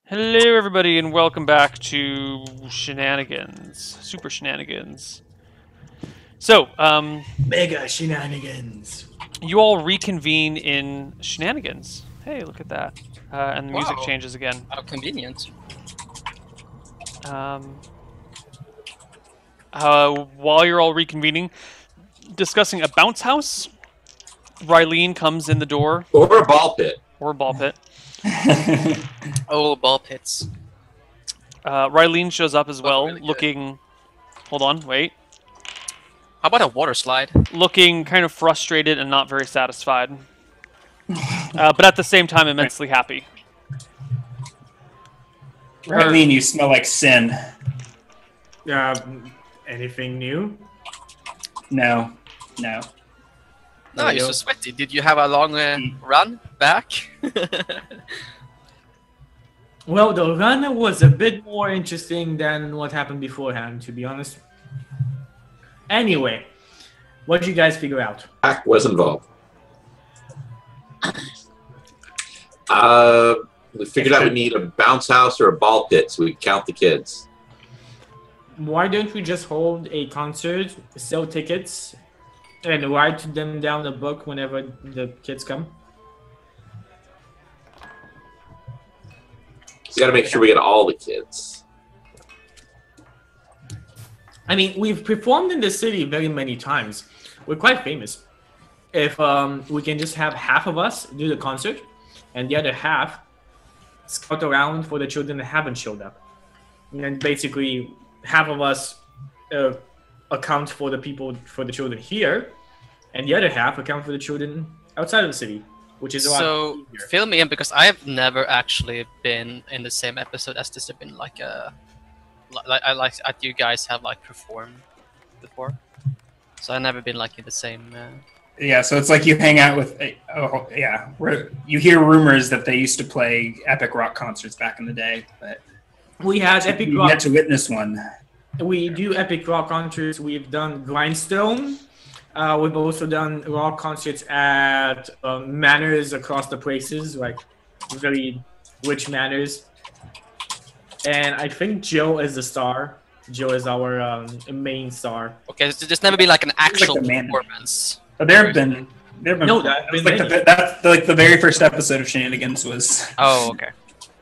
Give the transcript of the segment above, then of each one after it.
Hello, everybody, and welcome back to Shenanigans. Super Shenanigans. So, Mega Shenanigans. you all reconvene in Shenanigans. Hey, look at that. And the music Wow. changes again. How convenient. While you're all reconvening, discussing a bounce house, Rylene comes in the door. Or a ball pit. Or a ball pit. Oh, ball pits. Rylene shows up as well, Really good. looking... Hold on, wait. How about a water slide? Looking kind of frustrated and not very satisfied. But at the same time, immensely happy. Rylene, you smell like sin. Anything new? No. No, you're so sweaty. Did you have a long run back? Well, the run was a bit more interesting than what happened beforehand, to be honest. Anyway, what did you guys figure out? Pack was involved. We figured out we need a bounce house or a ball pit so we can count the kids. Why don't we just hold a concert, sell tickets, and write them down a book whenever the kids come? So you got to make sure we get all the kids. I mean, we've performed in this city very many times. We're quite famous. If we can just have half of us do the concert, and the other half scout around for the children that haven't showed up. And then basically half of us account for the children here, and the other half account for the children outside of the city, which is a lot So, easier. fill me in because I have never actually been in the same episode as this. Have been like a, like you guys have like performed before. So I've never been like in the same. Yeah, so it's like you hang out with. Where you hear rumors that they used to play epic rock concerts back in the day, but We had epic you rock. get to witness one. We do epic rock concerts. We've done Grindstone. We've also done rock concerts at manors across the places, like very rich manors. And I think Joe is the star. Joe is our main star. Okay, so there's never been like an actual the man. performance. But there have been. No, that- that's like the very first episode of Shenanigans was. Oh, okay.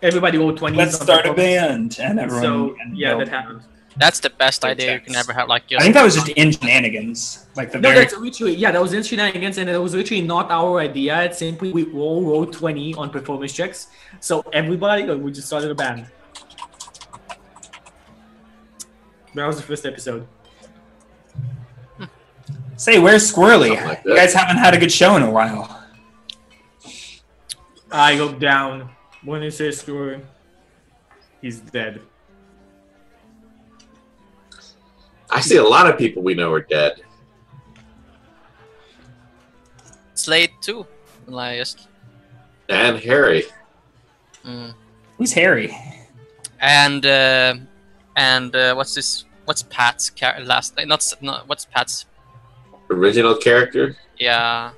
Everybody rolled 20s. Let's start a band, and everyone. So, and yeah, built- that happened. That's the best Makes idea you can sense. ever have. Like, I think that was just in Shenanigans, like the No, very. that's literally, yeah, that was in Shenanigans, and it was literally not our idea. It's simply we all rolled 20 on performance checks. So everybody, we just started a band. That was the first episode. Say, where's Squirrely? Something like You that. guys haven't had a good show in a while. I look down. When it says story, he's dead. I see a lot of people we know are dead. Slade too. Like just. And Harry. Mm. Who's Harry? And what's this? What's Pat's last name? Not what's Pat's? Original character. Yeah.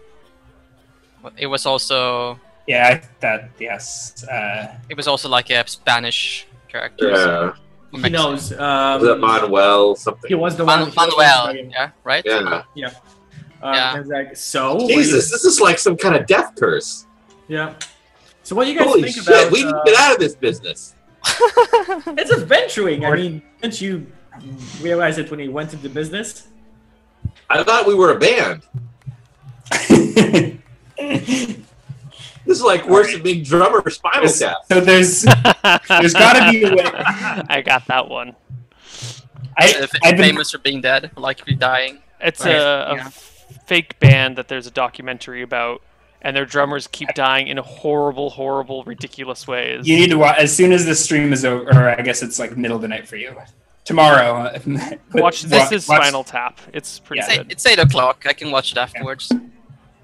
It was also. Yeah, yes. It was also like a Spanish character. Yeah. He knows. Was it Manuel something? He was the one. Manuel. Yeah. Right. Yeah. Yeah. Yeah. It's like, so. Jesus, this is like some kind of death curse. Yeah. So what do you guys Holy think shit, about? we need to get out of this business. It's adventuring. I mean, didn't you realize it when you went into business? I thought we were a band. This is like worse than being drummer for Spinal Tap. So there's got to be a way. I got that one. I've been Famous for being dead, like dying. It's Right, a yeah. fake band that there's a documentary about, and their drummers keep dying in horrible, horrible, ridiculous ways. You need to watch as soon as the stream is over. Or I guess it's like middle of the night for you. Tomorrow. Watch This Is Spinal Tap. It's pretty Yeah. good. It's 8 o'clock. I can watch it afterwards.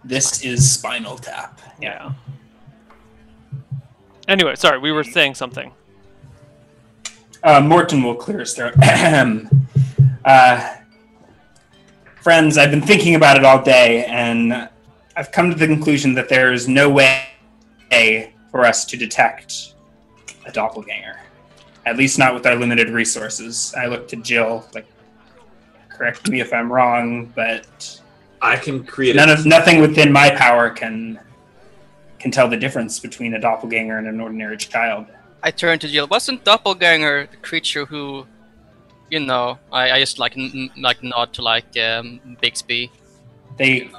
This is Spinal Tap. Yeah. Anyway, sorry, we were saying something. Morton will clear his throat. Friends, I've been thinking about it all day, and I've come to the conclusion that there is no way for us to detect a doppelganger. At least not with our limited resources. I look to Jill, like, correct me if I'm wrong, but I can create nothing within my power can tell the difference between a doppelganger and an ordinary child. I turn to Jill. Wasn't doppelganger the creature who, you know, I just like nod to like Bixby. They,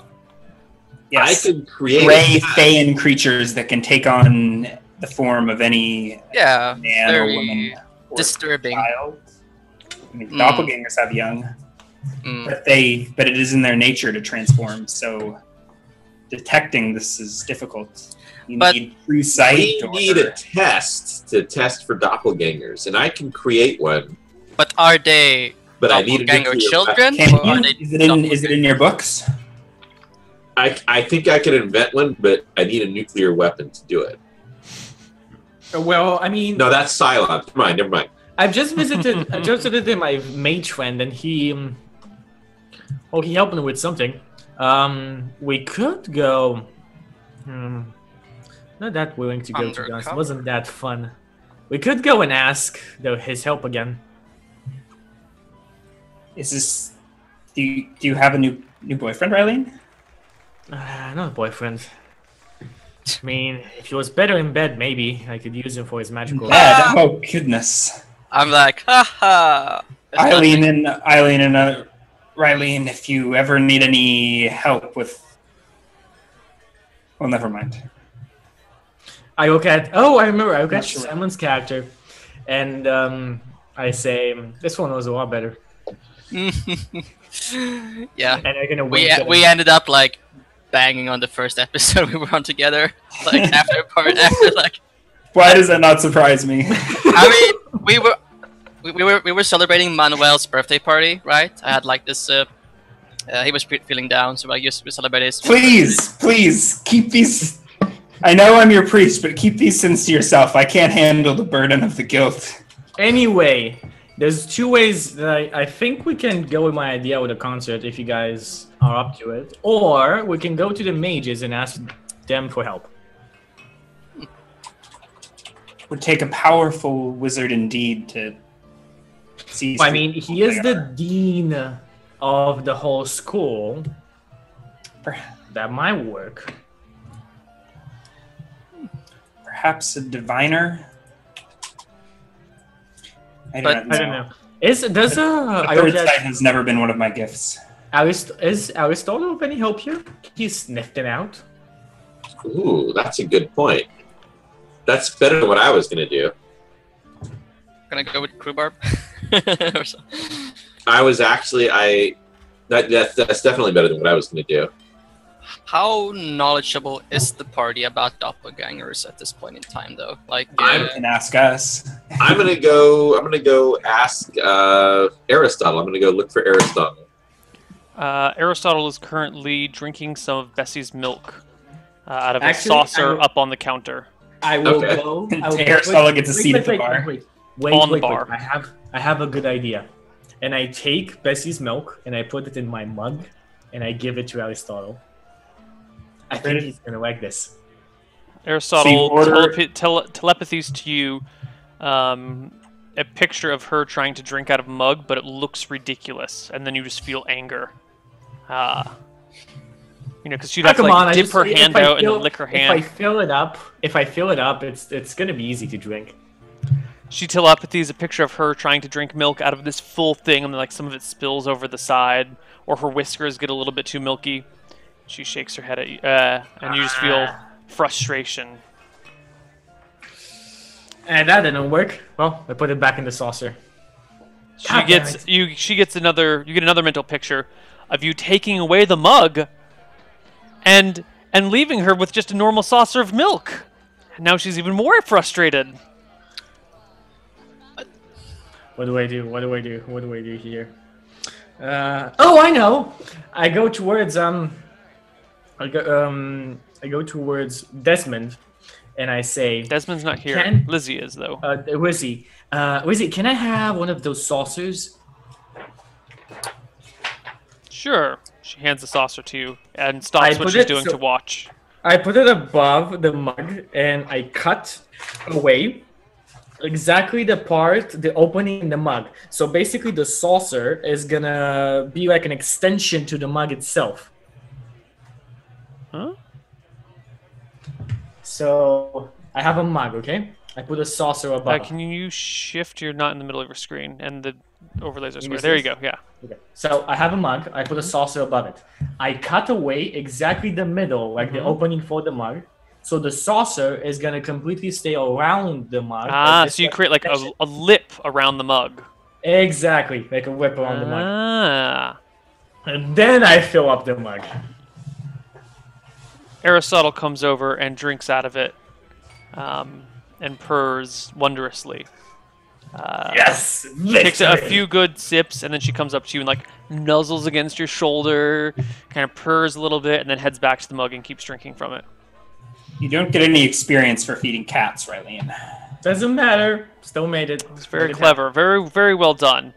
yes, I can create gray Thayan creatures that can take on the form of any Yeah, man or very woman or disturbing. child. I mean, doppelgangers have young, but it is in their nature to transform. So detecting this is difficult. You need true sight. We need a test to test for doppelgangers, and I can create one. But are they But I need a doppelganger nuclear children? Can Or are you? they Is it in your books? I think I can invent one, but I need a nuclear weapon to do it. Well, I mean, No, that's Cylon. Never mind. I've just visited my mage friend, and he helped me with something. We could go. Not that willing to go, to be honest. It wasn't that fun. We could go and ask his help again. Is this? Do you have a new boyfriend, Rylene? Not a boyfriend. I mean, if he was better in bed, maybe I could use him for his magical. Bad. Oh goodness. I'm like, haha. Eileen and Rylene, if you ever need any help with, well, never mind. I look at. Oh, I remember. I look at Sure. Simon's character, and I say, "This one was a lot better." Yeah. And I'm gonna wink at We him. ended up like banging on the first episode we were on together. Like after like. Why does that not surprise me? I mean, we were celebrating Manuel's birthday party, right? I had like this. He was feeling down, so we celebrated his. Please keep these. I know I'm your priest, but keep these sins to yourself. I can't handle the burden of the guilt. Anyway, there's two ways that I think we can go with my idea with a concert if you guys are up to it, or we can go to the mages and ask them for help. Would take a powerful wizard indeed to see. I mean, he is the dean of the whole school. That might work. Perhaps a diviner. I don't know. Does The third sight has never been one of my gifts. Is Aristotle of any help here? He sniffed it out. Ooh, that's a good point. That's better than what I was gonna do. Gonna go with Crewbarb. Or so. I was actually that's definitely better than what I was gonna do. How knowledgeable is the party about doppelgangers at this point in time, though? Like, You can ask us. I'm gonna go ask Aristotle. I'm gonna go look for Aristotle. Aristotle is currently drinking some of Bessie's milk out of Actually, a saucer up on the counter. I will Okay. go. Aristotle gets a seat at the bar. Wait, bar. I have a good idea. And I take Bessie's milk and I put it in my mug and I give it to Aristotle. I think he's gonna like this. Aristotle order- telepathies to you a picture of her trying to drink out of a mug, but it looks ridiculous, and then you just feel anger. Because she'd have to dip her hand out and then lick her hand. If I fill it up, it's gonna be easy to drink. She telepathies a picture of her trying to drink milk out of this full thing, and then some of it spills over the side, or her whiskers get a little bit too milky. She shakes her head at you, and you just feel frustration. And that didn't work. Well, I put it back in the saucer. She gets another. You get another mental picture of you taking away the mug, and leaving her with just a normal saucer of milk. And now she's even more frustrated. What do I do? What do I do here? Oh, I know. I go towards I go towards Desmond, and I say, Desmond's not here. Lizzie is though. Lizzie, can I have one of those saucers? Sure. She hands the saucer to you and stops what she's doing to watch. I put it above the mug and I cut away Exactly the part, the opening in the mug. So basically, the saucer is gonna be like an extension to the mug itself. Huh? So I have a mug, okay? I put a saucer above. Can you shift? You're not in the middle of your screen, and the overlays are You square. miss There you this? go. Yeah. Okay. So I have a mug. I put a saucer above it. I cut away exactly the middle, like the opening for the mug. So the saucer is gonna completely stay around the mug. Ah, It's so you like create like extension. a lip around the mug. Exactly, like a whip around the mug. Ah. And then I fill up the mug. Aristotle comes over and drinks out of it, and purrs wondrously. Yes! Takes a Victory! few good sips, and then she comes up to you and like nuzzles against your shoulder, kind of purrs a little bit, and then heads back to the mug and keeps drinking from it. You don't get any experience for feeding cats, Rylene. Doesn't matter. Still made it. It's very clever, very very well done.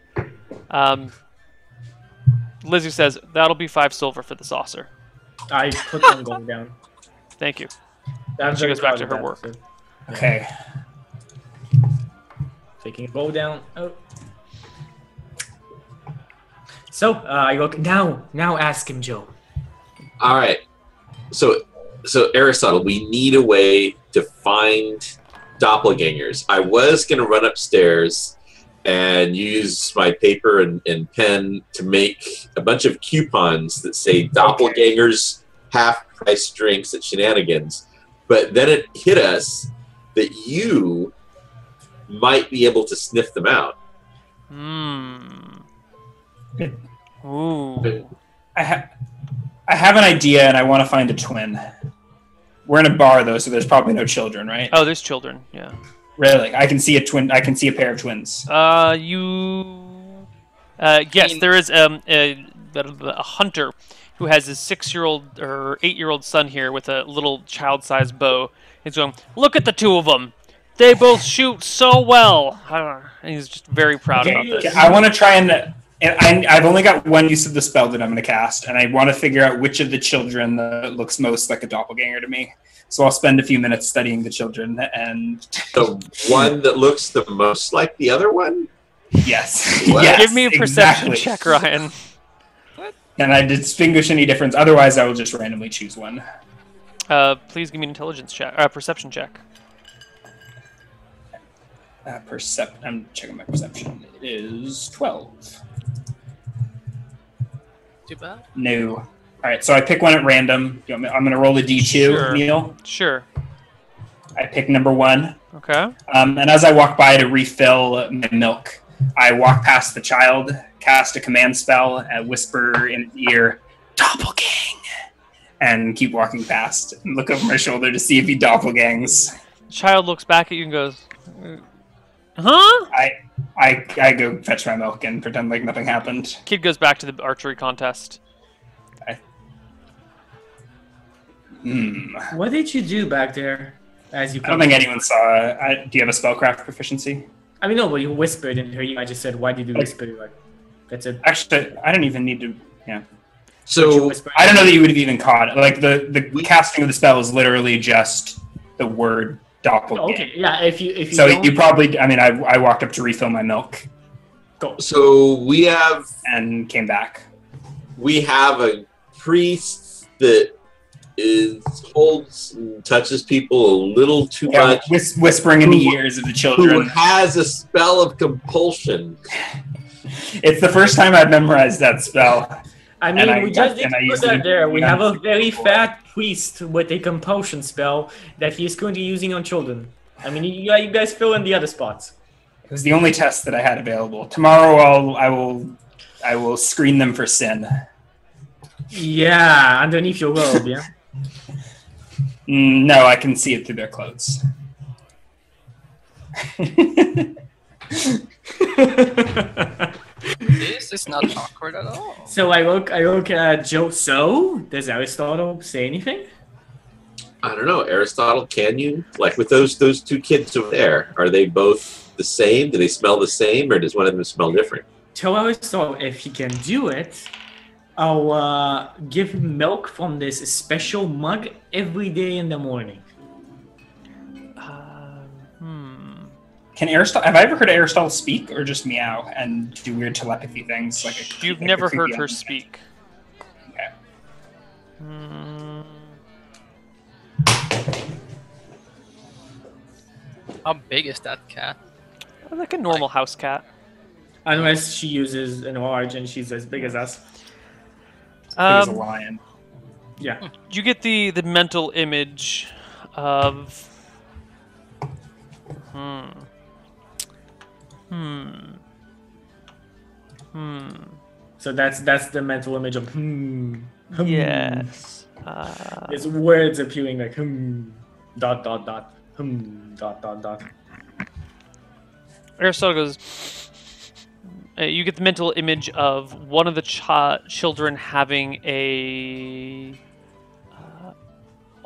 Lizzie says that'll be 5 silver for the saucer. I put one gold down. Thank you. That's She very goes back proud to of her that, work. so Okay. taking a gold down. Oh. So, I look now. Now ask him, Joe. All right. So Aristotle, we need a way to find doppelgangers. I was going to run upstairs and use my paper and pen to make a bunch of coupons that say doppelgangers half-price drinks at Shenanigans. But then it hit us that you might be able to sniff them out. Ooh. I have an idea, and I want to find a twin. We're in a bar, though, so there's probably no children, right? Oh, there's children. Yeah. Really? I can see a twin. I can see a pair of twins. Yes, mean- there is a hunter who has his 6-year-old or 8-year-old son here with a little child-sized bow. He's going, look at the two of them. They both shoot so well. And he's just very proud about Okay, this. I want to try and I've only got one use of the spell that I'm going to cast, and I want to figure out which of the children looks most like a doppelganger to me. So I'll spend a few minutes studying the children, and The one that looks the most like the other one? yes, What? yes, Give me a perception exactly. check, Ryan. Can I distinguish any difference? Otherwise, I will just randomly choose one. Please give me an intelligence check, perception check. I'm checking my perception. It is 12. Too bad. No. All right, so I pick one at random. I'm going to roll a d2, Sure. Neil. Sure. I pick number 1. Okay. And as I walk by to refill my milk, I walk past the child, cast a command spell, and whisper in his ear, "Doppelgang," and keep walking past. And look over my shoulder to see if he doppelgangs. Child looks back at you and goes, huh? I go fetch my milk and pretend like nothing happened. Kid goes back to the archery contest. What did you do back there? As you I don't think anyone saw. Do you have a spellcraft proficiency? I mean, no, but you whispered in her ear. I just said, "Why did you whisper?" Like, that's it. Actually, I don't even need to. Yeah, So I don't know that you would have even caught it. Like the casting of the spell is literally just the word doppelganger. Okay, yeah. If you So don't, you probably. I mean, I walked up to refill my milk go. So we have and came back. a priest that holds and touches people a little too Yeah, much, whispering in the ears of the who children. has a spell of compulsion. It's the first time I've memorized that spell. I mean, and we just need and I to put used it that there. We have a very before. fat priest with a compulsion spell that he is currently using on children. I mean, you guys fill in the other spots. It was the only test that I had available. Tomorrow I will screen them for sin. Yeah, underneath your robe, yeah. No, I can see it through their clothes. This is not awkward at all. So I look at Joe. So does Aristotle say anything? I don't know, Aristotle, can you? Like with those two kids over there, are they both the same? Do they smell the same, or does one of them smell different? Tell Aristotle if he can do it, I'll give him milk from this special mug every day in the morning. Can Aristotle? Have I ever heard Aristotle speak, or just meow and do weird telepathy things? You've like never a creepy heard her element? speak. Okay. How big is that cat? Like a normal house cat. Unless she uses an orange and she's as big as us. Big as a lion. Yeah. You get the mental image of So that's the mental image of yes. There's words appearing like dot dot dot dot dot dot. Aristotle goes. You get the mental image of one of the children having a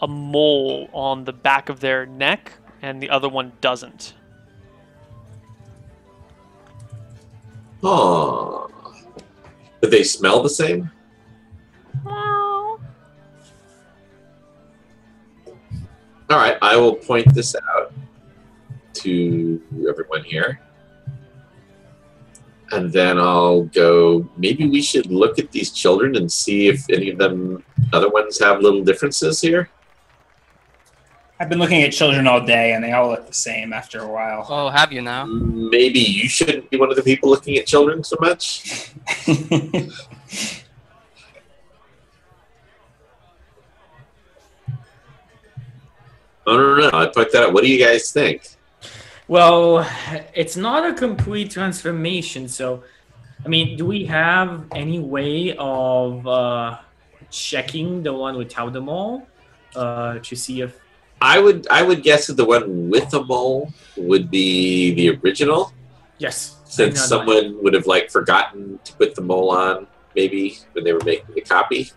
mole on the back of their neck, and the other one doesn't. Oh. But they smell the same? Alright, I will point this out to everyone here. And then I'll go, maybe we should look at these children and see if any of them, other ones have little differences here. I've been looking at children all day, and they all look the same after a while. Oh, have you now? Maybe you shouldn't be one of the people looking at children so much. I don't know. I point that out. What do you guys think? Well, it's not a complete transformation, so I mean, do we have any way of checking the one without the mole to see if I would guess that the one with the mole would be the original, yes, since someone would have like forgotten to put the mole on, maybe when they were making the copy.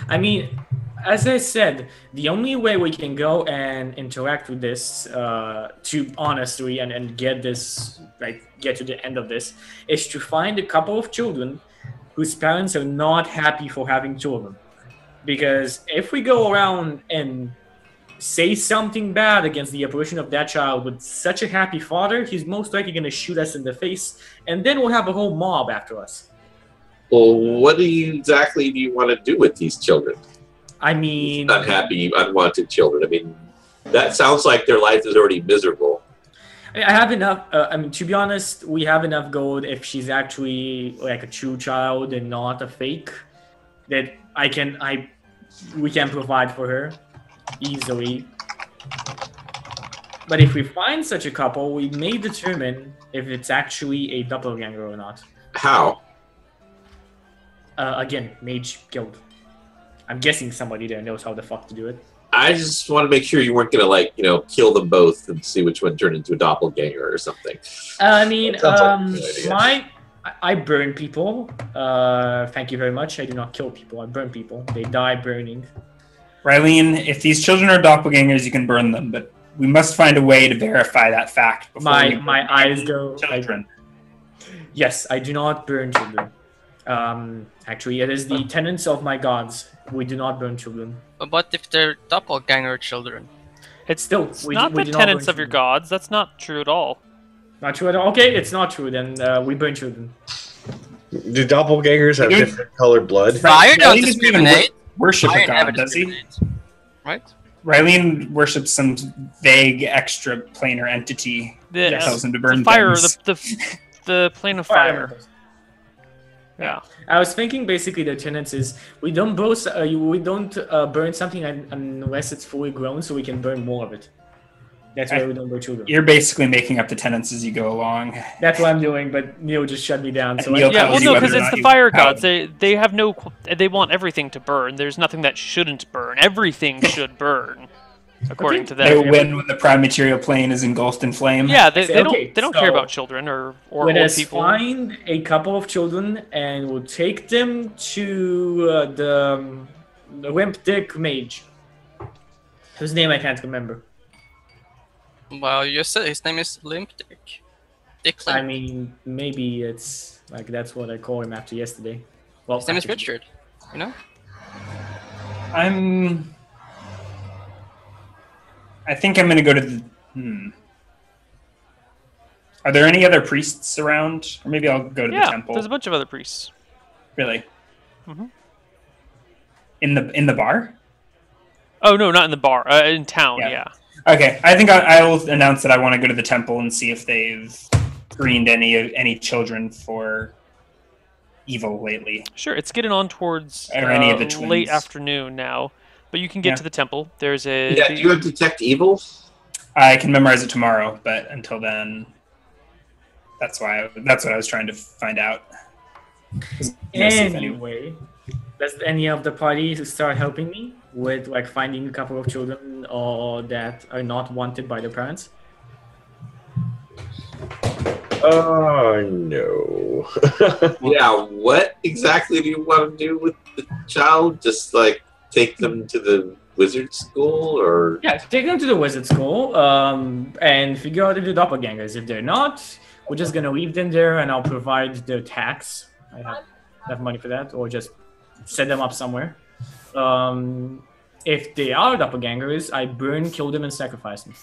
I mean, as I said, the only way we can go and interact with this to honestly and get this, like, get to the end of this, is to find a couple of children whose parents are not happy for having children. Because if we go around and say something bad against the apparition of that child with such a happy father, he's most likely going to shoot us in the face, and then we'll have a whole mob after us. Well, what exactly do you want to do with these children? I mean, Unhappy, unwanted children. I mean, that sounds like their life is already miserable. I have enough. I mean, to be honest, we have enough gold if she's actually like a true child and not a fake. That we can provide for her easily. But if we find such a couple, we may determine if it's actually a doppelganger or not. How? Again, Mage Guild. I'm guessing somebody there knows how the fuck to do it. I just want to make sure you weren't going to, like, you know, kill them both and see which one turned into a doppelganger or something. I mean, Sounds like a good idea. I burn people. Thank you very much. I do not kill people. I burn people. They die burning. Rylene, if these children are doppelgangers, you can burn them, but we must find a way to verify that fact before we burn My eyes go. children. Yes, I do not burn children. Actually, it is the tenets of my gods. We do not burn children. But if they're doppelganger children? It's Still, we not do the not tenets burn of your children. gods. That's not true at all. Not true at all. Okay, it's not true. Then we burn children. Do doppelgangers have Dude. different colored blood? Fire don't Rylene doesn't even discriminate. worship Fire a never god, does he? discriminates. Right? Rylene worships some vague extra planar entity The, that tells him to burn the fire, things. the plane of fire. Yeah. I was thinking basically the tenets is we don't burn something unless it's fully grown, so we can burn more of it. That's why we don't burn children. You're basically making up the tenets as you go along. That's what I'm doing, but Neil just shut me down. So Neil I, Yeah, well, tells you no, whether because or it's not the you fire have gods. They have no. They want everything to burn. There's nothing that shouldn't burn. Everything should burn, according to They them. win when the prime material plane is engulfed in flame. Yeah, they Okay, don't care so about children or let old us people. find a couple of children and we'll take them to the Limp Dick Mage, whose name I can't remember. Well, you said his name is Limp Dick. Dick Limp. I mean, maybe it's like that's what I call him after yesterday. Well, His name is after- Richard. You know? I think I'm gonna go to the. Are there any other priests around? Or maybe I'll go to the Yeah, temple. there's a bunch of other priests. Really? Mhm. In the bar? Oh no, not in the bar. In town. Yeah. Okay, I think I will announce that I want to go to the temple and see if they've screened any children for evil lately. Sure. It's getting on towards Or any of the twins. late afternoon now, but you can get to the temple. There's a. Yeah, do you have detect evil? I can memorize it tomorrow, but until then, that's what I was trying to find out. Anyway, does any of the parties start helping me with like finding a couple of children or that are not wanted by their parents? Oh no. Yeah, what exactly do you want to do with the child? Just like take them to the wizard school, or Yeah, take them to the wizard school and figure out if they're doppelgangers. If they're not, we're just gonna leave them there and I'll provide their tax. I have enough money for that, or just set them up somewhere. If they are doppelgangers, I burn, kill them, and sacrifice them.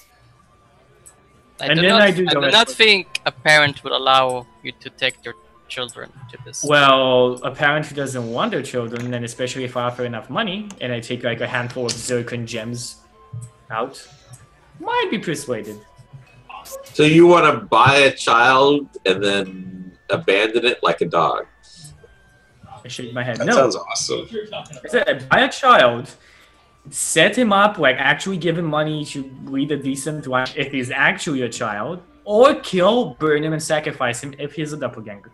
I And do then not, I do the do rest not of it. think a parent would allow you to take your children to this. Well, a parent who doesn't want their children, and especially if I offer enough money and I take like a handful of zircon gems out, might be persuaded. so you want to buy a child and then abandon it like a dog? I shake my head. That No, sounds awesome. I said buy a child, set him up, like actually give him money to lead a decent life if he's actually a child, or kill, burn him, and sacrifice him if he's a doppelganger.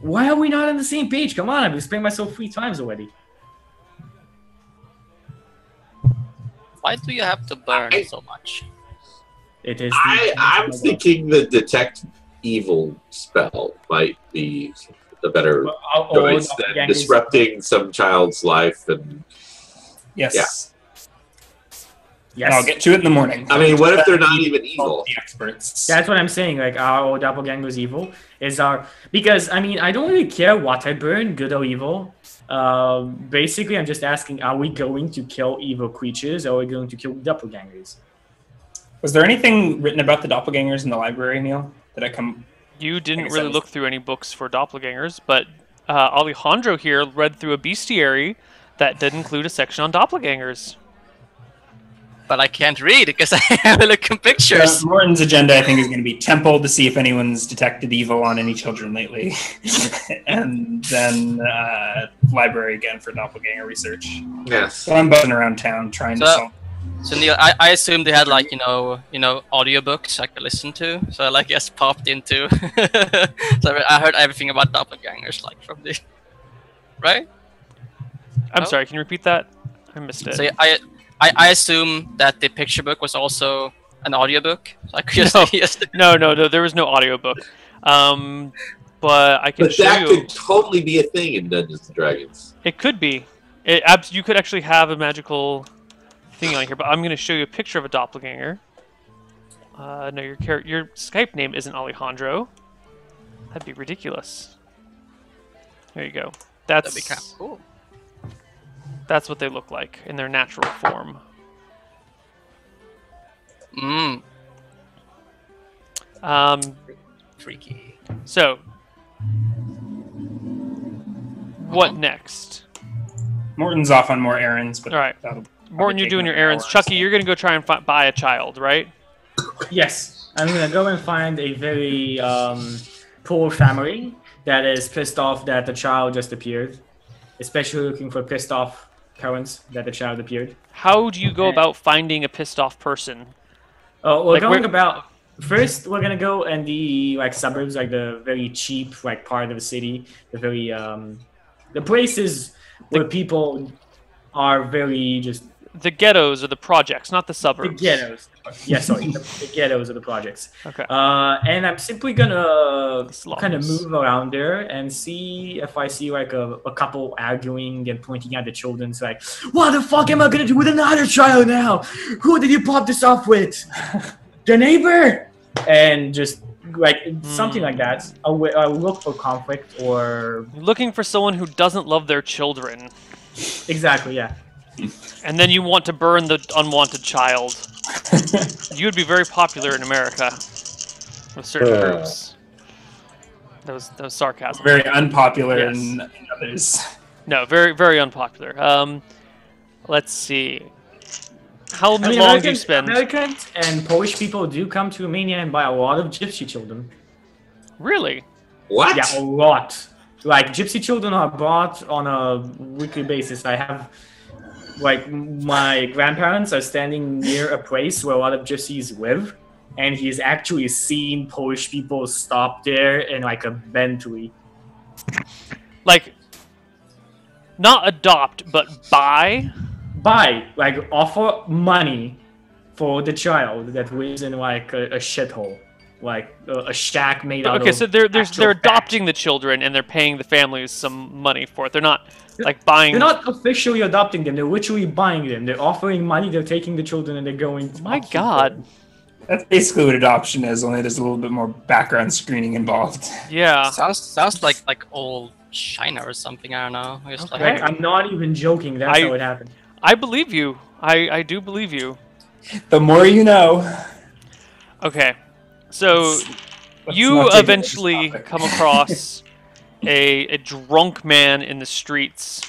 Why are we not on the same page? Come on, I've explained myself 3 times already. Why do you have to burn so much? It is. I'm thinking the detect evil spell might be the better choice than disrupting some child's life. And Yes. Yes. And I'll get to it in the morning. I mean, what if they're not even evil? The experts. That's what I'm saying. Like our doppelganger's evil is our because I mean I don't really care what I burn, good or evil. Basically, I'm just asking: are we going to kill evil creatures, or are we going to kill doppelgangers? Was there anything written about the doppelgangers in the library, Neil? Did I come? You didn't Makes really sense. look through any books for doppelgangers, but Alejandro here read through a bestiary that did include a section on doppelgangers. But I can't read because I have looking pictures. Morton's agenda, I think, is going to be temple to see if anyone's detected evil on any children lately, and then library again for doppelganger research. Yes. So I'm buzzing around town trying to solve. So Neil, I assumed they had like you know audiobooks I could listen to. So I like just popped into. So I heard everything about doppelgangers like from the right. I'm Oh. sorry, can you repeat that? I missed it. So I assume that the picture book was also an audiobook. So I could just, No. just No, there was no audiobook. But I can But show that you. could totally be a thing in Dungeons and Dragons. It could be. You could actually have a magical thing on here, but I'm going to show you a picture of a doppelganger. No, your Skype name isn't Alejandro. That'd be ridiculous. There you go. that'd be kind of cool. That's what they look like in their natural form. Mm, freaky. So, what next? Morton's off on more errands, but All right. that'll Morton, you're take doing your another errands. hour. Chucky, you're going to go try and buy a child, right? Yes, I'm gonna go and find a very poor family that is pissed off that the child just appeared, especially looking for pissed off parents that the child appeared. How do you go about finding a pissed off person? We're Like, going where- about first. We're gonna go in the like suburbs, like the very cheap like part of the city, the very the places where people are very just The ghettos or the projects, not the the suburbs. ghettos. Yeah, sorry, the ghettos of the projects. Okay. And I'm simply gonna Slums. kind of move around there and see if I see like a couple arguing and pointing at the children. It's like, what the fuck am I gonna do with another child now? Who did you pop this off with? The neighbor? And just like something like that. I'll look for conflict or You're looking for someone who doesn't love their children, exactly, yeah. and then you want to burn the unwanted child. You would be very popular in America. with certain groups. That was sarcasm. Very unpopular Yes. in others. No, very very unpopular. Let's see. How I mean, long do you spend? Americans and Polish people do come to Romania and buy a lot of gypsy children. Really? What? Yeah, a lot. Like, gypsy children are bought on a weekly basis. I have, like, my grandparents are standing near a place where a lot of gypsies live, and he's actually seen Polish people stop there in, like, a Bentley. Like, not adopt, but buy? Buy, like, offer money for the child that lives in, like, a shithole. Like, a shack made out Okay, of so they're actual adopting the children and they're paying the families some money for it. They're not like buying. They're not officially adopting them. They're literally buying them. They're offering money. They're taking the children and they're going. To My God. That's basically what adoption is, only there's a little bit more background screening involved. Yeah. Sounds like old China or something. I don't know. Just Okay. Like, I'm not even joking. That's how it happened. I believe you. I do believe you. The more you know. Okay. So Let's you not take eventually this topic. come across a drunk man in the streets.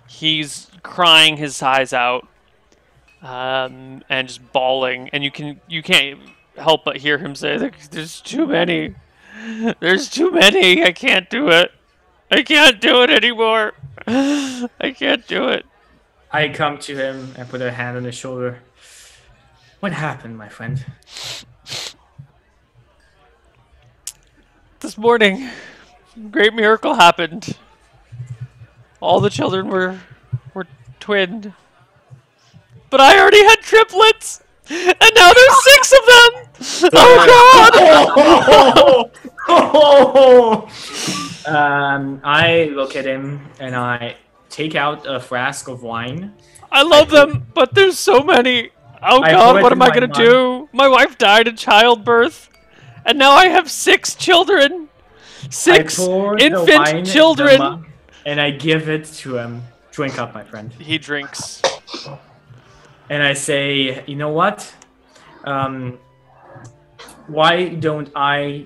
He's crying his eyes out, and just bawling, and you can't help but hear him say, "There's too many. There's too many. I can't do it. I can't do it anymore. I can't do it." I come to him and put a hand on his shoulder. What happened, my friend? This morning, great miracle happened. All the children were twinned. But I already had triplets! And now there's 6 of them! Oh God! I look at him and I take out a flask of wine. I love them, but there's so many. Oh I God, put what in am I my gonna mug. do? My wife died in childbirth. And now I have 6 children. 6 I pour the wine infant in the children. mug and I give it to him. Drink up, my friend. He drinks. And I say, you know what? Why don't I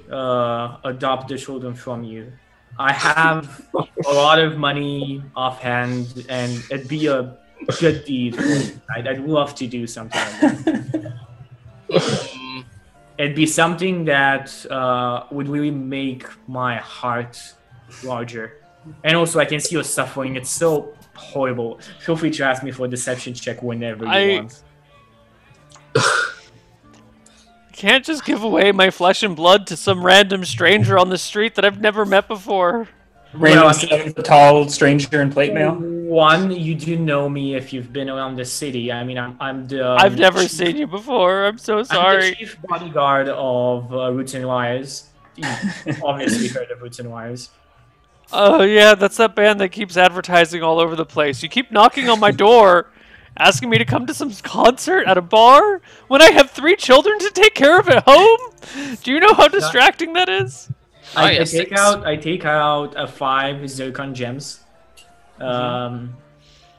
adopt the children from you? I have a lot of money offhand, and it'd be a good deed. I'd love to do something like that. It'd be something that would really make my heart larger. And also, I can see your suffering. It's so horrible. Feel free to ask me for a deception check whenever you want. Can't just give away my flesh and blood to some random stranger on the street that I've never met before. Random Well, I mean- 7 foot tall stranger in plate mail. One, you do know me if you've been around the city. I mean, I'm the. I've never chief- seen you before. I'm so I'm the sorry. chief bodyguard of Roots and Wires. You've obviously heard of Roots and Wires. Oh yeah, that's that band that keeps advertising all over the place. You keep knocking on my door, asking me to come to some concert at a bar when I have 3 children to take care of at home. Do you know how distracting that is? Oh, I yes, take it's- out 5 zircon gems, and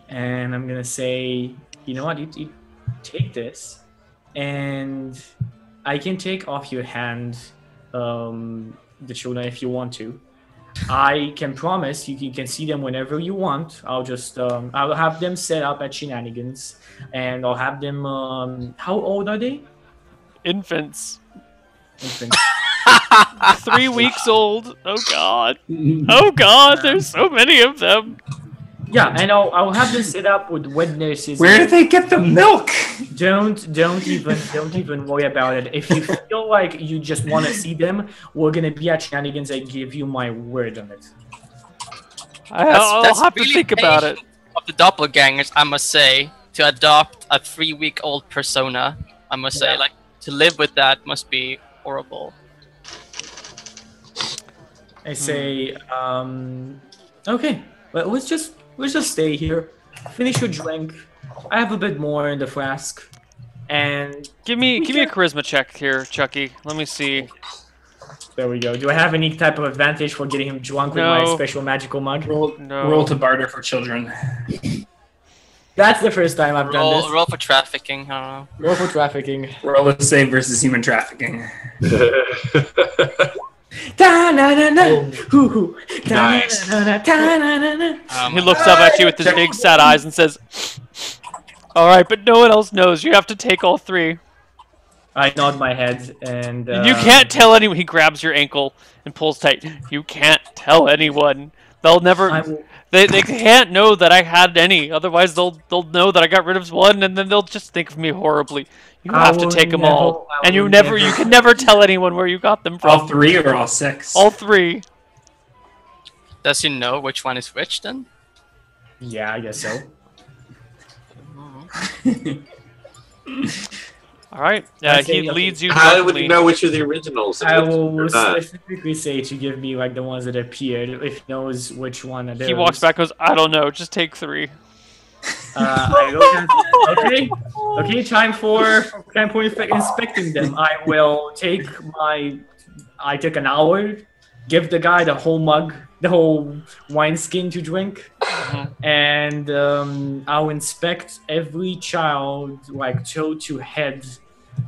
I'm gonna say, you know what? You take this, and I can take off your hand the children if you want to. I can promise you can see them whenever you want. I'll just I'll have them set up at Shenanigans, and I'll have them. How old are they? Infants. Infants. 3 weeks old. Oh God. Oh God, there's so many of them. Yeah, and I'll have them set up with wet nurses. Where did they get the milk? Don't even worry about it. If you feel like you just want to see them, we're gonna be at Shenanigans. I give you my word on it. I'll have to really think about it. patient Of the doppelgangers, I must say, to adopt a 3-week-old persona, I must say, Yeah. like, to live with that must be horrible. I say, okay, but let's just stay here. Finish your drink. I have a bit more in the flask, and Give me a charisma check here, Chucky. Let me see. there we go. Do I have any type of advantage for getting him drunk with my No. special magical mug? No. Roll to barter for children. That's the first time I've done this. Roll for trafficking. I don't know. Roll for trafficking. Roll a save versus human trafficking. Nice. He looks up at you with his big sad eyes and says, "All right, but no one else knows. You have to take all 3." I nod my head and. You can't tell anyone. He grabs your ankle and pulls tight. You can't tell anyone. They'll never. They can't know that I had any. Otherwise, they'll know that I got rid of one, and then they'll just think of me horribly. You have to take them all, and you can never tell anyone where you got them from. All 3 or all 6? All 3. Does he know which one is which then? Yeah, I guess so. All right. He leads you. How would drunkenly. you know which are the originals? I and which will are not? specifically say to give me like the ones that appeared, if he knows which one are those. He walks back, goes, "I don't know. Just take 3." Okay, time for inspecting them. I will take I took an hour, give the guy the whole mug, the whole wineskin to drink, and I'll inspect every child, like toe to head,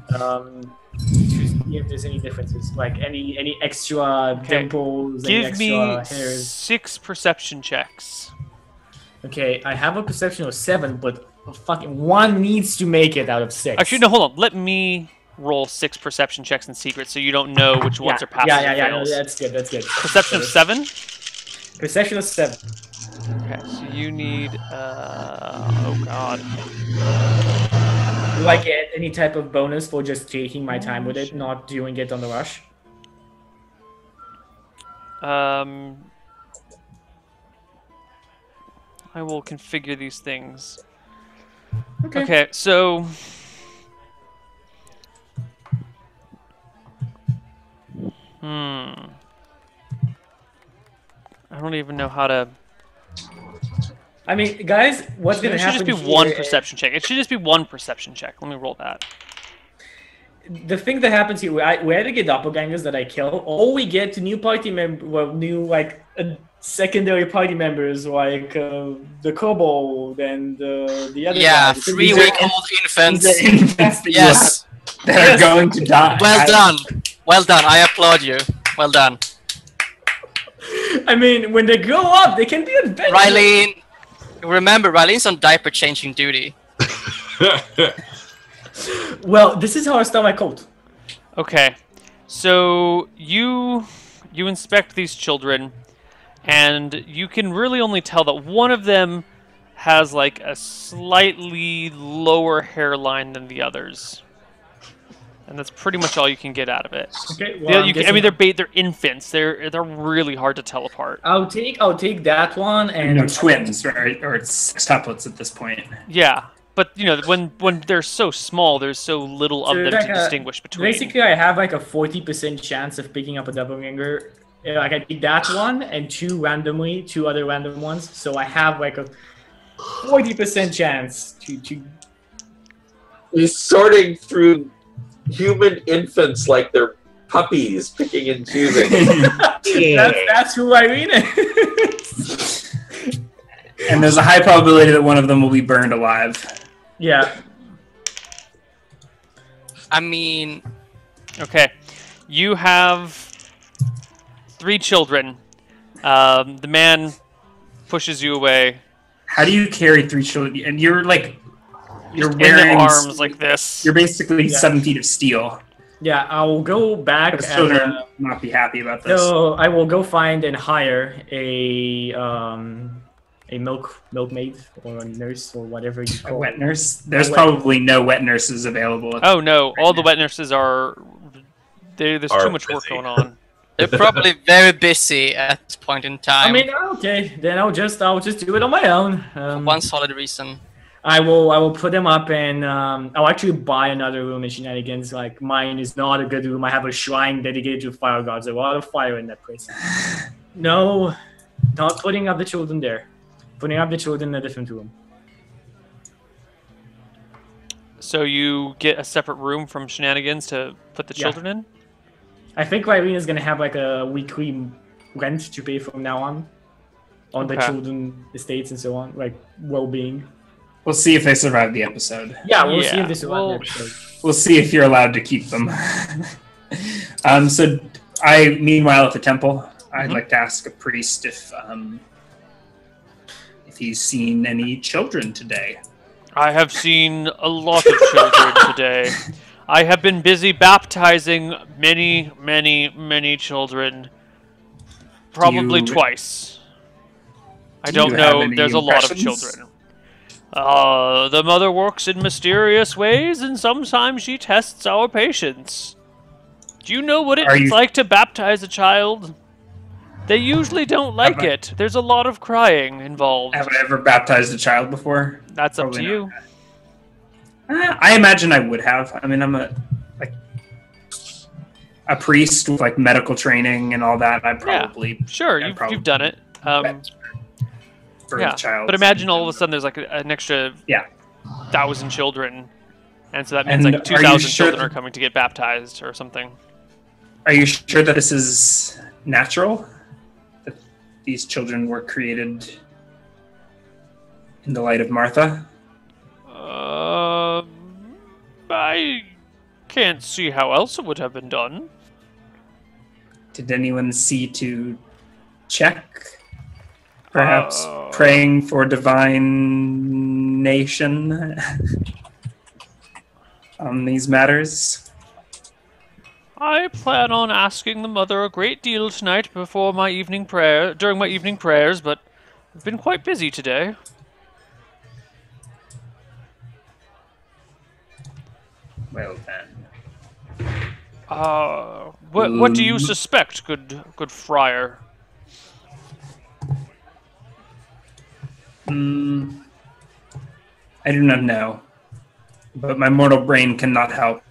to see if there's any differences, like any extra dimples, any Give me extra hairs. 6 perception checks. Okay, I have a perception of 7, but fucking 1 needs to make it out of 6. Actually, no, hold on. Let me roll 6 perception checks in secret, so you don't know which ones are passes and No, fails. that's good. That's good. Perception of 7. Perception of 7. Okay, so you need. Oh god. Do I get any type of bonus for just taking my time with it, not doing it on the rush? I will configure these things. Okay, so. I don't even know how to. I mean, guys, what's gonna happen? It should just be one perception check. It should just be 1 perception check. Let me roll that. The thing that happens here, we either get doppelgangers that I kill, or we get new party secondary party members like the kobold and the other. Yeah, guys. 3-week-old infants. Infants that Yes. are going to die. Well done. Well done. I applaud you. Well done. I mean, when they grow up, they can be adventurous. Rylene, remember, Rylene's on diaper changing duty. Well, this is how I start my cult. Okay, so you inspect these children, and you can really only tell that one of them has like a slightly lower hairline than the others, and that's pretty much all you can get out of it. Okay, well, I mean, they're infants. They're really hard to tell apart. I'll take that one and No twins, right? Or it's sextuplets at this point. Yeah, but you know when they're so small, there's so little of them to distinguish between. Basically, I have like a 40% chance of picking up a doppelganger. Like I take that one and two other random ones. So I have like a 40% chance to. He's sorting through human infants like they're puppies, picking and choosing. That's who Irene is. And there's a high probability that one of them will be burned alive. Yeah. I mean, Okay, you have 3 children. The man pushes you away. How do you carry 3 children? And you're like, you're In wearing the arms like this. You're basically 7 feet of steel. Yeah, I will go back. Those children will not be happy about this. So I will go find and hire a milkmaid or a nurse or whatever you A call wet it. nurse? There's wet- probably no wet nurses available. Oh no! All the wet nurses are. There's Are too much work busy. going on. they're probably very busy at this point in time. I mean, okay, then I'll just do it on my own. for one solid reason. I will put them up and I'll actually buy another room in Shenanigans. Like mine is not a good room. I have a shrine dedicated to fire gods. There's a lot of fire in that place. No, not putting up the children there. Putting up the children in a different room. So you get a separate room from Shenanigans to put the Yeah. children in. I think Irene is gonna have like a weekly rent to pay from now on the Okay. children estates and so on, like well-being. We'll see if they survive the episode. Yeah, we'll see Yeah, if this is well- We'll see if you're allowed to keep them. So meanwhile at the temple, I'd Mhm. like to ask a priest if he's seen any children today. I have seen a lot of children today. I have been busy baptizing many, many, many children. Probably you- twice. I do you don't have know. any There's a lot of impressions? children. The mother works in mysterious ways, and sometimes she tests our patience. Do you know what Are it's you- like to baptize a child? They usually don't like I- it. There's a lot of crying involved. Have I ever baptized a child before? That's up to Probably you. I imagine I would have. I mean, I'm a priest with like medical training and all that. I probably Sure, Yeah, you've done it. for Yeah, a child. but imagine all of a sudden there's like an extra Yeah. 1,000 children, and so that means And like are you 2,000 sure children that- are coming to get baptized or something. Are you sure that this is natural? That these children were created in the light of Martha? I can't see how else it would have been done. Did anyone see to check? Perhaps Uh, praying for divination on these matters? I plan on asking the mother a great deal tonight during my evening prayers, but I've been quite busy today. Well then. What do you suspect, good friar? I do not know, but my mortal brain cannot help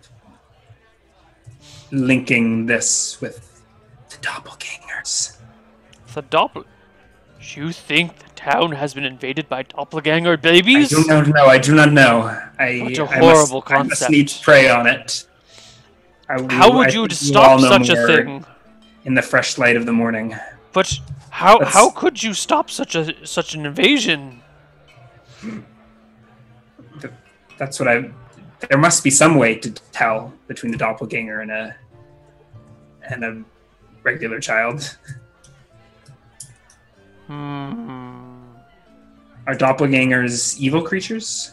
linking this with the doppelgangers. The You think the town has been invaded by doppelganger I babies? do not know. I do not know. What a I horrible I must concept. need to pray on it. How would you stop such a thing? In the fresh light of the morning. But how That's- could you stop such an invasion? That's what I. There must be some way to tell between the doppelganger and a regular child. Are doppelgangers evil creatures?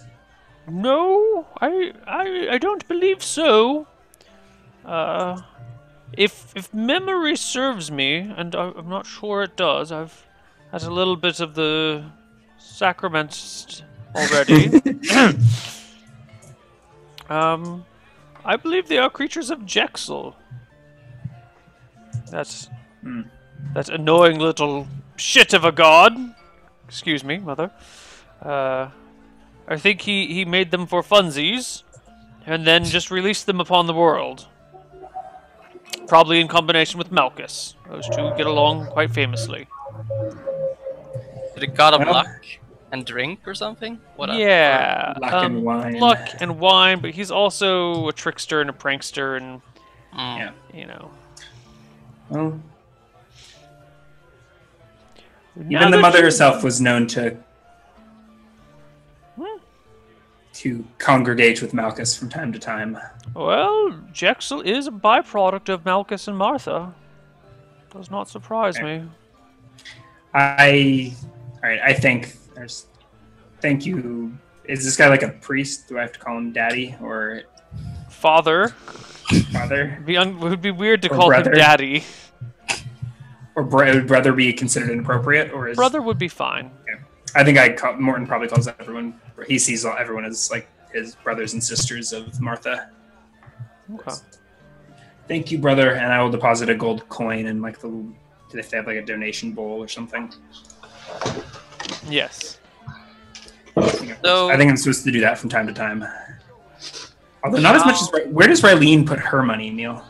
No, I don't believe so. If memory serves me, and I'm not sure it does, I've had a little bit of the sacrament already. I believe they are creatures of Jexel. That annoying little shit of a god. Excuse me, mother. I think he made them for funsies, and then just released them upon the world. Probably in combination with Malchus. Those two get along quite famously. The god of Well- luck and drink or something? What? Yeah, Luck and wine. luck and wine, but he's also a trickster and a prankster, and Yeah. you know. Well, Now even the that mother you- herself was known to congregate with Malchus from time to time. Well, Jexel is a byproduct of Malchus and Martha. Does not surprise me. All right. I think there's. Thank you. Is this guy like a priest? Do I have to call him daddy or Father. father? It would be weird to Or call brother. him daddy. Or would brother be considered inappropriate? Or is Brother would be fine. I think Morton probably calls everyone. He sees everyone as like his brothers and sisters of Martha. Okay. Thank you, brother, and I will deposit a gold coin in like if they have like a donation bowl or something. Yes. So- I think I'm supposed to do that from time to time. Although not as much as where does Rylene put her money, Neil?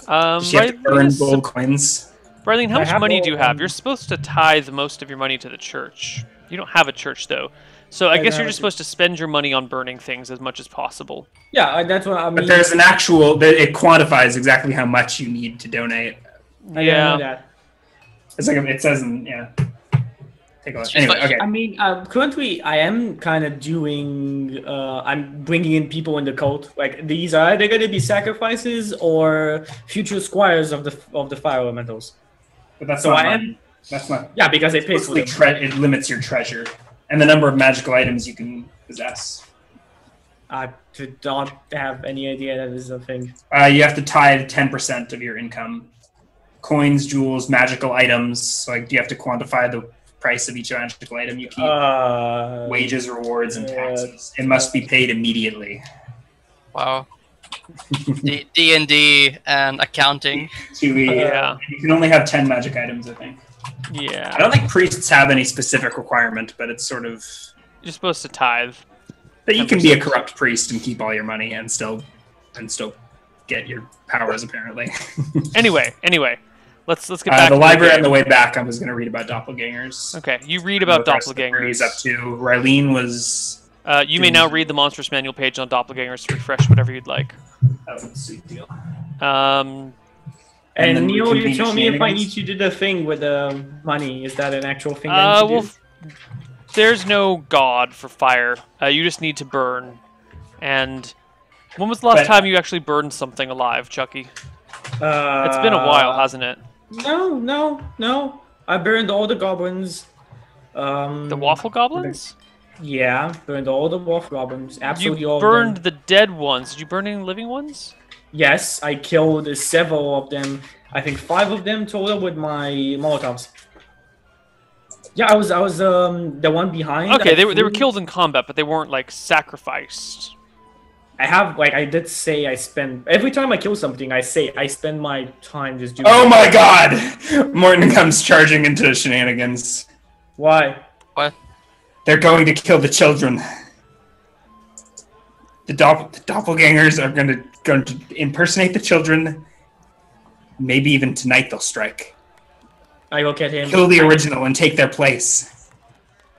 Does she have to earn gold coins? Brylene, how I much have money do you all, have? You're supposed to tithe most of your money to the church. You don't have a church, though. So I guess you're just supposed to spend your money on burning things as much as possible. Yeah, that's what I mean. But there's an actual. It quantifies exactly how much you need to donate. I didn't know Yeah. that. It's like it says in take a look. She's Anyway, like- okay. I mean, currently I am kind of doing. I'm bringing in people in the cult. Like these are either going to be sacrifices or future squires of the fire elementals. But that's So not I money. am. That's not. Yeah, because it pays for Mostly them. it limits your treasure and the number of magical items you can possess. I don't have any idea that is a thing. You have to tithe 10% of your income. Coins, jewels, magical items. Like, you have to quantify the price of each magical item you keep. Wages, rewards, and taxes. It must be paid immediately. Wow. D&D and accounting. Yeah. You can only have 10 magic items, I think. Yeah. I don't think priests have any specific requirement, but it's sort of You're supposed to tithe. that you can be a corrupt priest and keep all your money and still get your powers, apparently. Anyway, let's get back The to library on game. the way back, I was going to read about doppelgangers. Okay, you read about What the rest of the party's doppelgangers. up to. Rylene was. You may now read the monstrous manual page on doppelgangers to refresh whatever you'd like. That was a sweet deal. Um, And then Neil, you reconvene told me if I Shenanigans. need to do the thing with the money. Is that an actual thing? I need to well, do? there's no god for fire. You just need to burn. And when was the last But- time you actually burned something alive, Chucky? It's been a while, hasn't it? No. I burned all the goblins. The waffle goblins? Yeah, burned all the waffle goblins. Absolutely You all burned of them. the dead ones. Did you burn any living ones? Yes, I killed several of them. I think 5 of them total with my molotovs. Yeah, I was the one behind. Okay, I they were flew- killed in combat, but they weren't like sacrificed. I did say I spend every time I kill something. I say I spend my time just doing. Oh my god! Morton comes charging into Shenanigans. Why? What? They're going to kill the children. The doppelgangers are going to impersonate the children. Maybe even tonight they'll strike. I look at him. Kill the original and take their place.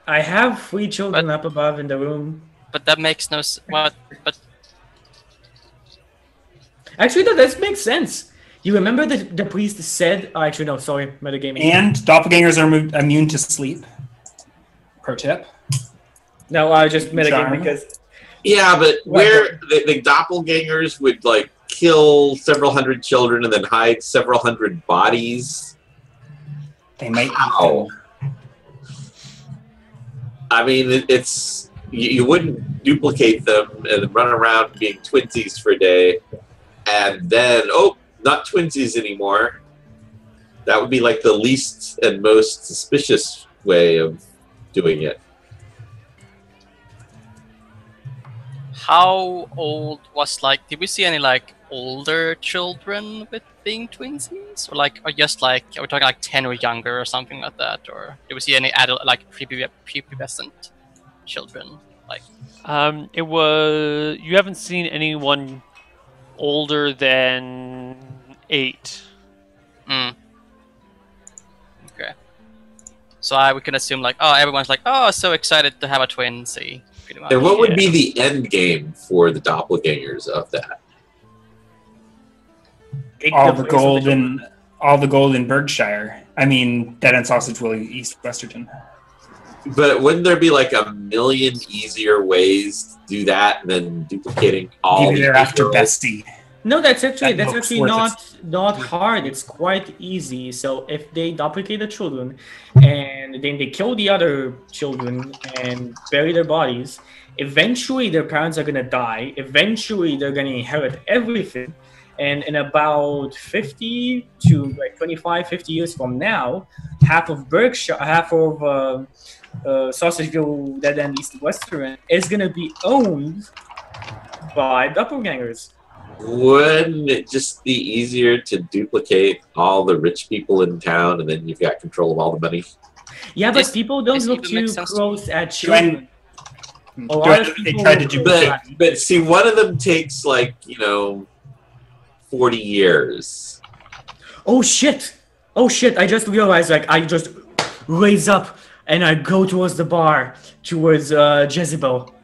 I have 3 children up above in the room. But that makes no s- what? But Actually, that does make sense. You remember the priest said? Oh, actually, no. Sorry, metagaming. And doppelgangers are immune to sleep. Pro tip. No, I just metagaming Charm. because Yeah, but where the doppelgangers would like kill several hundred children and then hide several hundred bodies. They might eat How? them. I mean, it's you wouldn't duplicate them and run around being twinsies for a day, and then not twinsies anymore. That would be like the least and most suspicious way of doing it. how old was like? Did we see any like older children with being twinsies, or just like are we talking like 10 or younger or something like that, or did we see any adult like prepubescent children? Like It was. You haven't seen anyone older than 8. Okay. So we can assume like, oh, everyone's like, oh, so excited to have a twinsy. Pretty much. And what would Yeah. be the end game for the doppelgangers of that? All the gold in Berkshire. I mean, Dead End Sausage Will East Westerton. But wouldn't there be like a million easier ways to do that than duplicating all Maybe the they're after heroes? Bessie. No, that's actually That looks not worth not hard. It's quite easy. So if they duplicate the children, and then they kill the other children and bury their bodies, eventually their parents are gonna die. Eventually they're gonna inherit everything, and in about 50 to like 25, 50 years from now, half of Berkshire, half of Sausageville, Dead End East Western is gonna be owned by doppelgangers. Wouldn't it just be easier to duplicate all the rich people in town and then you've got control of all the money? Yeah, but This- people don't this look even too makes sense to close at Do children. A lot of they people tried to look do close But at- but see, one of them takes like 40 years. Oh shit! Oh shit! I just realized, like, I just raise up and I go towards the bar, towards Jezebel.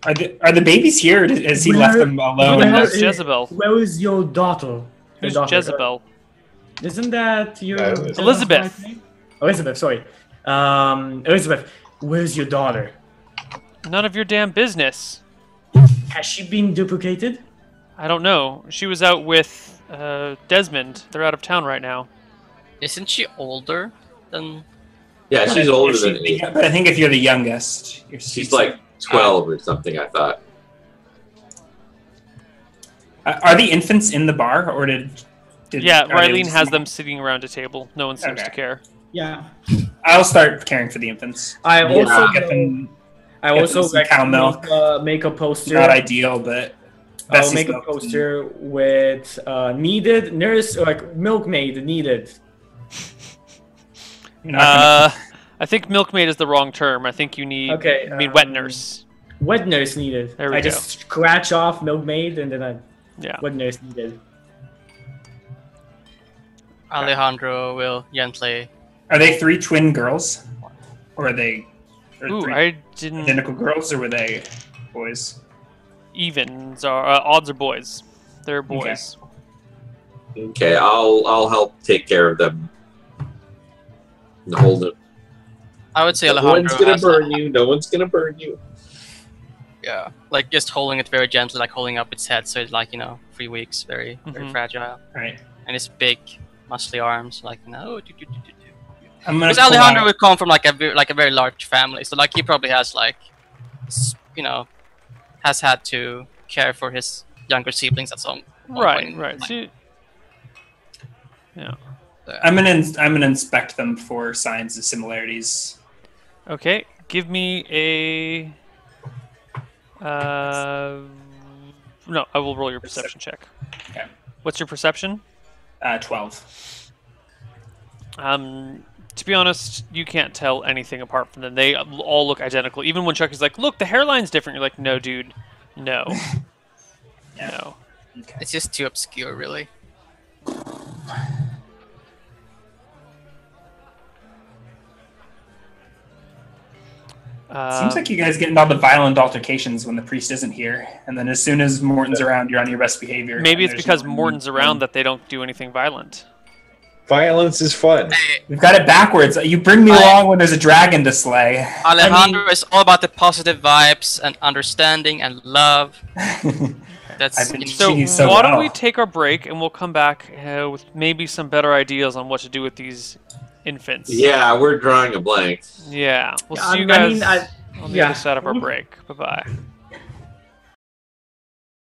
Are the babies here? Or has he Where- left them Who alone? the Well, hell's it- Jezebel? Where is your daughter? Who's Your daughter. Jezebel? Isn't that your Elizabeth. Elizabeth. Elizabeth, sorry. Elizabeth, where's your daughter? None of your damn business. Has she been duplicated? I don't know. She was out with Desmond. They're out of town right now. Isn't she older than? Yeah, she's older If she- than me. But I think if you're the youngest, She's like 12 or something, I thought. Are the infants in the bar, or did Yeah, are they Rylene just has small? them sitting around a table. No one seems to Okay. care. Yeah. I'll start caring for the infants. I Yeah. also Get them. I get also them some cow milk. make a poster. Not ideal, but I'll Bessie's make a milk. poster with needed nurse, or like milkmaid needed. You're not gonna- I think milkmaid is the wrong term. I think you need. Okay, I mean, wet nurse. Wet nurse needed. There we I go. just scratch off milkmaid and then I Yeah. wet nurse needed. Alejandro will gently. Are they 3 twin girls, or are they Ooh, 3 I didn't. identical girls, or were they boys? Evens are odds are boys. They're boys. Okay, I'll help take care of them. And hold it. I would say No Alejandro one's gonna has, burn you. No one's gonna burn you. yeah, like just holding it very gently, like holding up its head, so it's like 3 weeks, very Mhm. fragile, Right. and its big, muscly arms, like I'm gonna Because pull Alejandro out- would come from like a very large family, so like he probably has like, has had to care for his younger siblings at some one Right, point in right. life. So yeah. I'm gonna inspect them for signs of similarities. Okay. Give me a. No, I will roll your perception check. Okay. What's your perception? 12. To be honest, you can't tell anything apart from them. They all look identical. Even when Chuck is like, "Look, the hairline's different," you're like, "No, dude, no, Yeah. no." Okay. It's just too obscure, really. Seems like you guys get into all the violent altercations when the priest isn't here, and then as soon as Morton's around, you're on your best behavior. Maybe and it's there's because no- Morton's around that they don't do anything violent. Violence is fun. Hey, We've got it backwards. You bring me along when there's a dragon to slay. Alejandro is all about the positive vibes and understanding and love. That's I've been So, teaching you so why don't well. we take our break and we'll come back with maybe some better ideas on what to do with these infants. Yeah, we're drawing a blank. Yeah. We'll Yeah, see you I guys mean, on the yeah. other side of our break. Bye bye.